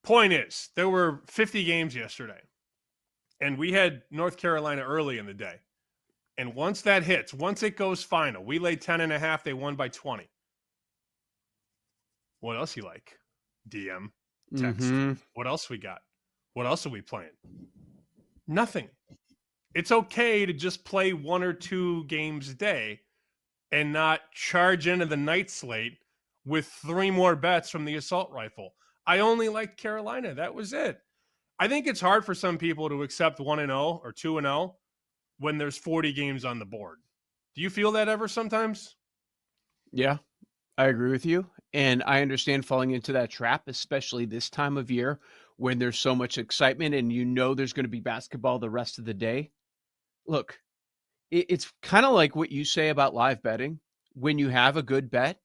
Point is, there were 50 games yesterday, and we had North Carolina early in the day. And once that hits, once it goes final, we laid 10.5. They won by 20. What else you like? DM, text. Mm-hmm. What else we got? What else are we playing? Nothing. It's okay to just play 1 or 2 games a day and not charge into the night slate with 3 more bets from the assault rifle. I only liked Carolina. That was it. I think it's hard for some people to accept 1-0 or 2-0 when there's 40 games on the board. Do you feel that ever sometimes? Yeah, I agree with you. And I understand falling into that trap, especially this time of year when there's so much excitement and there's going to be basketball the rest of the day. Look, it's kind of like what you say about live betting. When you have a good bet,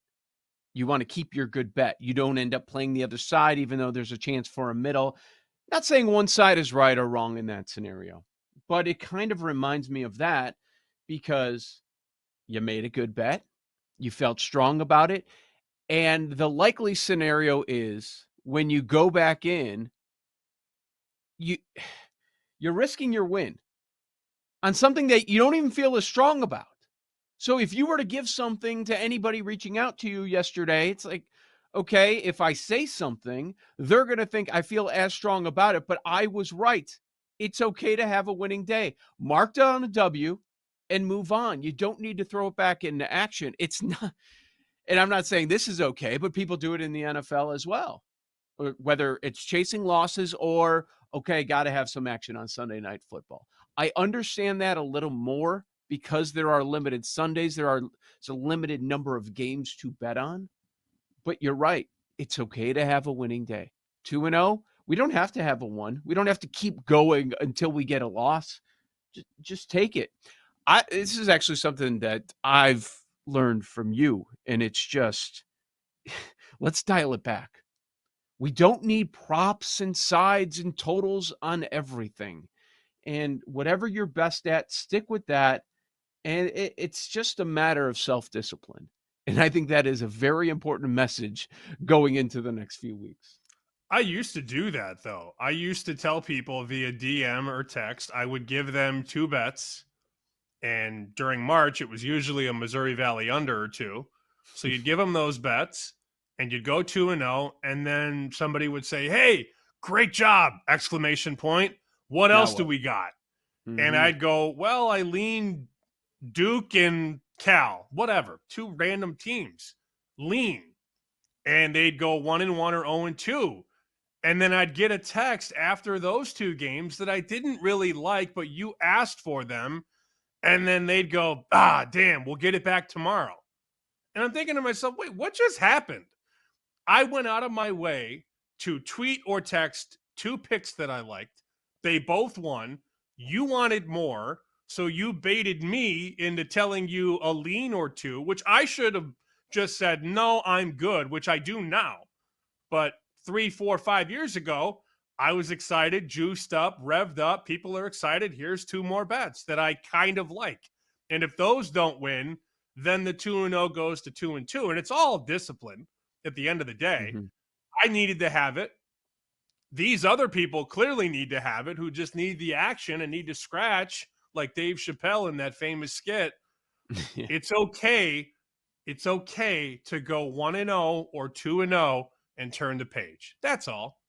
you want to keep your good bet. You don't end up playing the other side, even though there's a chance for a middle. Not saying one side is right or wrong in that scenario, but it kind of reminds me of that because you made a good bet. You felt strong about it. And the likely scenario is when you go back in, you you're risking your win on something that you don't even feel as strong about. So if you were to give something to anybody reaching out to you yesterday, it's like, okay, if I say something, they're going to think I feel as strong about it, but I was right. It's okay to have a winning day. Mark down a W and move on. You don't need to throw it back into action. It's not, and I'm not saying this is okay, but people do it in the NFL as well. Whether it's chasing losses or, okay, got to have some action on Sunday Night Football. I understand that a little more because there are limited Sundays. It's a limited number of games to bet on. But you're right. It's okay to have a winning day. 2-0, we don't have to have a 1. We don't have to keep going until we get a loss. Just take it. This is actually something that I've learned from you, and it's just let's dial it back. We don't need props and sides and totals on everything. And whatever you're best at, stick with that. And it's just a matter of self-discipline. And I think that is a very important message going into the next few weeks. I used to do that though. I used to tell people via DM or text, I would give them 2 bets. And during March, it was usually a Missouri Valley under or two. So you'd give them those bets and you'd go 2-0. And then somebody would say, hey, great job! Exclamation point. What Now else do what? we got? And Mm-hmm. I'd go, well, I lean Duke and Cal, whatever, 2 random teams. Lean. And they'd go 1-1 or 0-2. And then I'd get a text after those 2 games that I didn't really like, but you asked for them. And then they'd go, damn, we'll get it back tomorrow. And I'm thinking to myself, wait, what just happened? I went out of my way to tweet or text 2 picks that I liked. They both won. You wanted more. So you baited me into telling you a lean or 2, which I should have just said, no, I'm good, which I do now. But 3, 4, 5 years ago, I was excited, juiced up, revved up. People are excited. Here's 2 more bets that I kind of like. And if those don't win, then the 2-0 goes to 2-2. And it's all discipline at the end of the day. Mm-hmm. I needed to have it. These other people clearly need to have it who just need the action and need to scratch like Dave Chappelle in that famous skit. Yeah. It's okay. It's okay to go 1-0 or 2-0 and turn the page. That's all.